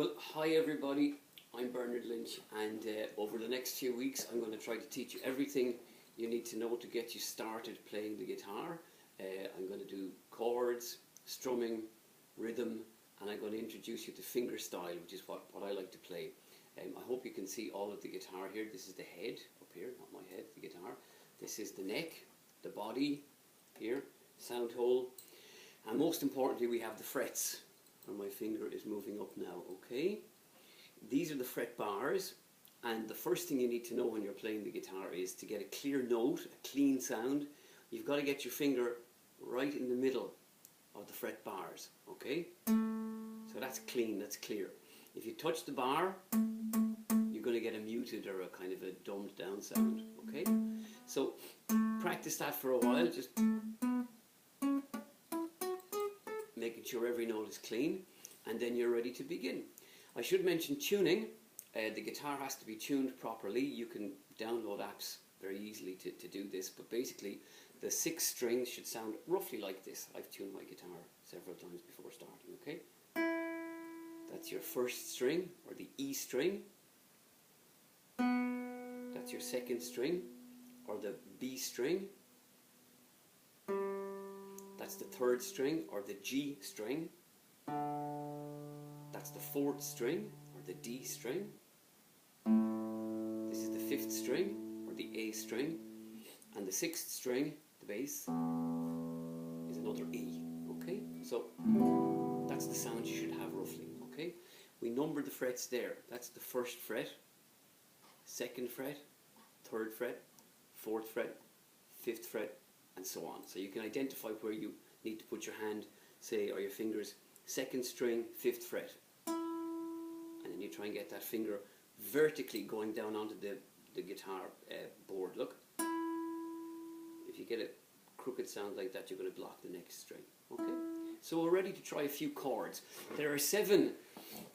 Well, hi everybody, I'm Bernard Lynch, and over the next few weeks I'm going to try to teach you everything you need to know to get you started playing the guitar. I'm going to do chords, strumming, rhythm, and I'm going to introduce you to fingerstyle, which is what I like to play. I hope you can see all of the guitar here. This is the head up here, not my head, the guitar. This is the neck, the body here, sound hole, and most importantly we have the frets. And my finger is moving up now, okay? These are the fret bars, and the first thing you need to know when you're playing the guitar is to get a clear note, a clean sound. You've got to get your finger right in the middle of the fret bars, okay? So that's clean, that's clear. If you touch the bar, you're going to get a muted or a kind of a dumbed down sound, okay? So practice that for a while, just making sure every note is clean, and then you're ready to begin. I should mention tuning. The guitar has to be tuned properly. You can download apps very easily to do this, but basically the 6 strings should sound roughly like this. I've tuned my guitar several times before starting, okay? That's your first string, or the E string. That's your second string, or the B string. That's the third string, or the G string. That's the fourth string, or the D string. This is the fifth string, or the A string. And the sixth string, the bass, is another E. Okay? So that's the sound you should have roughly. Okay? We number the frets there. That's the first fret, second fret, third fret, fourth fret, fifth fret, and so on. So you can identify where you need to put your hand, say, or your fingers, second string, fifth fret. And then you try and get that finger vertically going down onto the guitar board. Look. If you get a crooked sound like that, you're going to block the next string. Okay? So we're ready to try a few chords. There are 7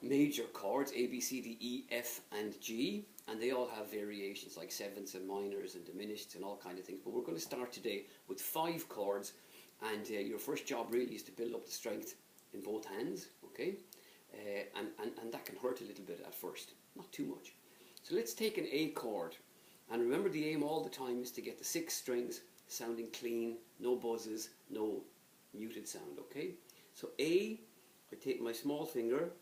major chords, A, B, C, D, E, F, and G. And they all have variations like sevenths and minors and diminished and all kind of things. But we're going to start today with 5 chords, and your first job really is to build up the strength in both hands, okay? And that can hurt a little bit at first, not too much. So let's take an A chord, and remember the aim all the time is to get the 6 strings sounding clean, no buzzes, no muted sound, okay? So A, I take my small finger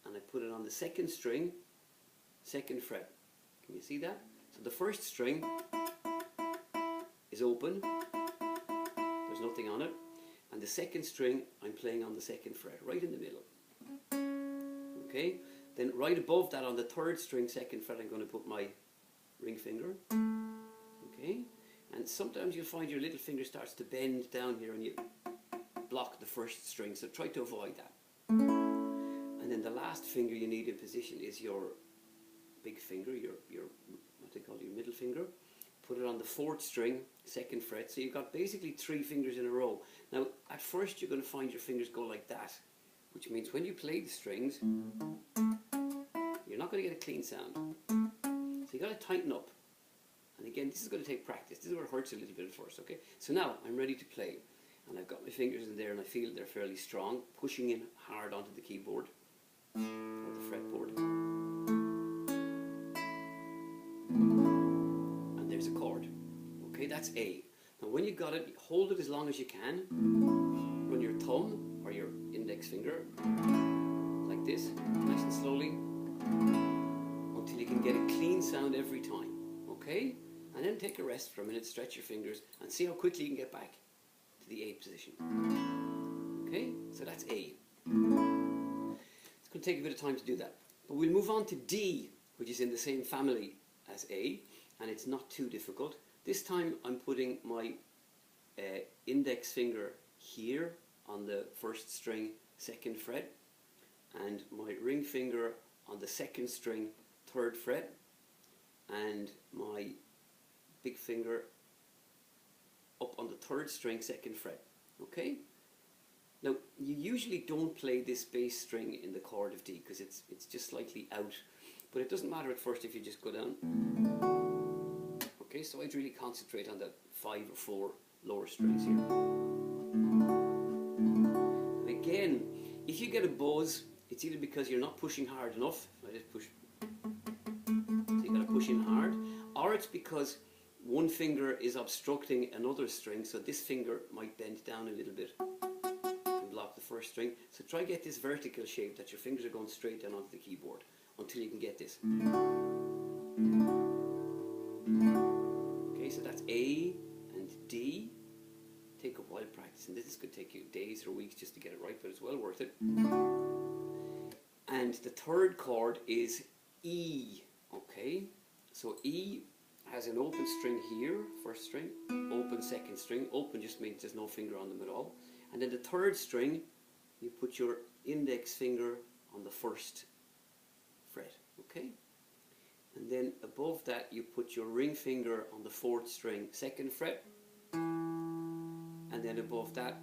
and I put it on the second string, second fret. Can you see that? So the first string is open, there's nothing on it, and the second string I'm playing on the second fret, right in the middle. Okay? Then right above that on the third string, second fret, I'm going to put my ring finger. Okay? And sometimes you'll find your little finger starts to bend down here and you block the first string, so try to avoid that. And then the last finger you need in position is your big finger, your what they call your middle finger. Put it on the fourth string, second fret. So you've got basically 3 fingers in a row. Now at first you're going to find your fingers go like that, which means when you play the strings, you're not going to get a clean sound. So you've got to tighten up. And again, this is going to take practice. This is where it hurts a little bit at first, okay? So now I'm ready to play. And I've got my fingers in there and I feel they're fairly strong, pushing in hard onto the keyboard, or the fretboard. And there's a chord. Okay, that's A. Now when you've got it, hold it as long as you can. Run your thumb or your index finger like this, nice and slowly, until you can get a clean sound every time. Okay? And then take a rest for a minute, stretch your fingers, and see how quickly you can get back to the A position. Okay? So that's A. It's going to take a bit of time to do that. But we'll move on to D, which is in the same family as A, and it's not too difficult. This time I'm putting my index finger here on the first string, second fret, and my ring finger on the second string, third fret, and my big finger up on the third string, second fret. Okay? Now you usually don't play this bass string in the chord of D because it's just slightly out, but it doesn't matter at first if you just go down. Okay, so I'd really concentrate on the 5 or 4 lower strings here. Again, if you get a buzz, it's either because you're not pushing hard enough, I just push, so you got to push in hard, or it's because one finger is obstructing another string, so this finger might bend down a little bit and block the first string. So try get this vertical shape that your fingers are going straight down onto the keyboard until you can get this. Okay, so that's A and D. Take a while practicing this. This could take you days or weeks just to get it right, but it's well worth it. And the third chord is E. Okay, so E has an open string here, first string, open second string. Open just means there's no finger on them at all. And then the third string, you put your index finger on the first fret, okay? And then above that, you put your ring finger on the fourth string, second fret. And then above that,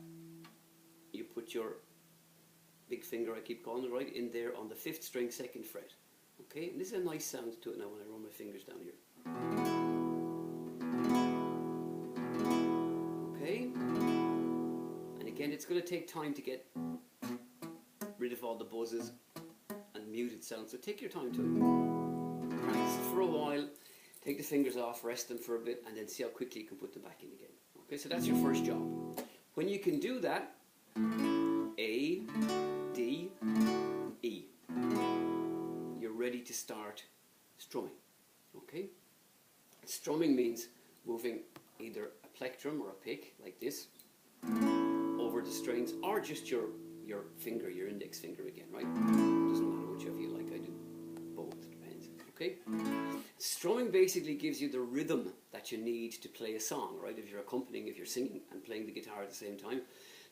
you put your big finger, I keep calling it, right, in there on the fifth string, second fret. Okay, and this is a nice sound to it now when I run my fingers down here. Okay, and again, it's going to take time to get rid of all the buzzes and muted sounds, so take your time to it. Practice it for a while, take the fingers off, rest them for a bit, and then see how quickly you can put them back in again. Okay, so that's your first job. When you can do that, A, D, E, you're ready to start strumming. Okay? Strumming means moving either a plectrum or a pick, like this, over the strings, or just your finger, your index finger again, right? Doesn't matter whichever you like, I do both, depends. Okay? Strumming basically gives you the rhythm that you need to play a song, right? If you're accompanying, if you're singing and playing the guitar at the same time,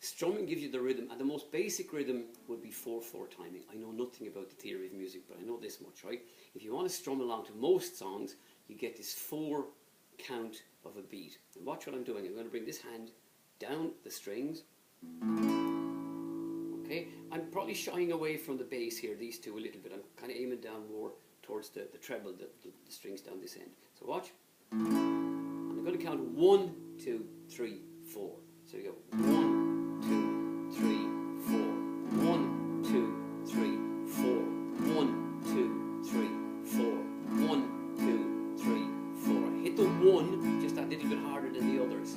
strumming gives you the rhythm, and the most basic rhythm would be 4/4 timing. I know nothing about the theory of music, but I know this much, right? If you want to strum along to most songs, you get this 4 count of a beat. And watch what I'm doing. I'm going to bring this hand down the strings. Okay, I'm probably shying away from the bass here, these two a little bit. I'm kind of aiming down more towards the treble, the strings down this end. So watch. And I'm going to count 1, 2, 3, 4. So you go 1, 2, 3, 4. 1, 2, 3, 4. 1, 2, 3, 4. 1, 2, 3, 4. Hit the 1 just that little bit harder than the others.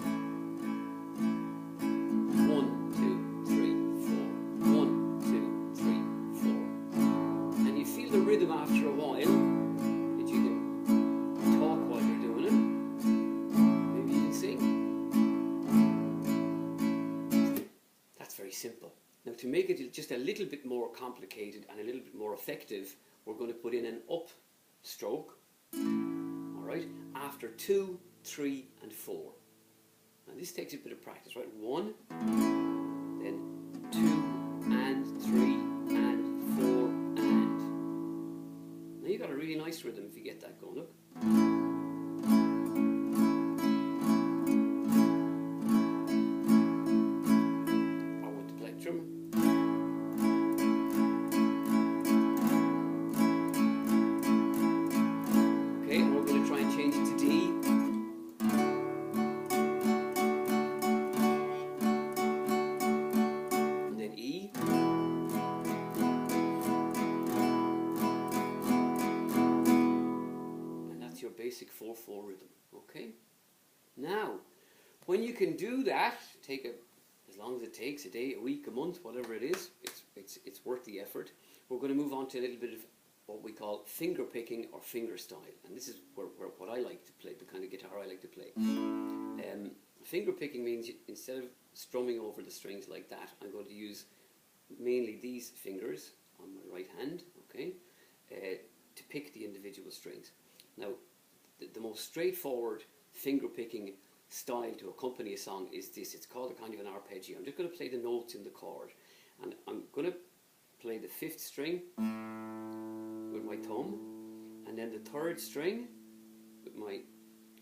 1, 2, 3, 4. 1, 2, 3, 4. And you feel the rhythm after a while that you can talk while you're doing it. Maybe you can sing. That's very simple. Now to make it just a little bit more complicated and a little bit more effective, we're going to put in an up stroke, alright, after 2, 3 and 4. Now this takes a bit of practice, right? 1, then 2 and 3 and 4 and. Now you got a really nice rhythm if you get that going, look. Or with the plectrum. Okay, and we're going to try and change it to D. And then E. And that's your basic 4/4 rhythm. Okay? Now, when you can do that, take as long as it takes, a day, a week, a month, whatever it is, it's worth the effort. We're going to move on to a little bit of what we call finger picking or finger style, and this is what I like to play, the kind of guitar I like to play. Finger picking means instead of strumming over the strings like that, I'm going to use mainly these fingers on my right hand, okay, to pick the individual strings. Now, the most straightforward finger picking style to accompany a song is this. It's called a kind of an arpeggio. I'm just going to play the notes in the chord, and I'm going to play the 5th string with my thumb, and then the 3rd string with my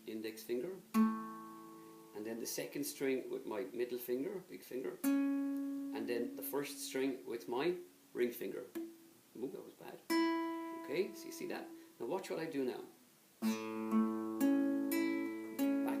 index finger, and then the 2nd string with my middle finger, big finger, and then the 1st string with my ring finger. Ooh, that was bad. Okay, so you see that? Now watch what I do now.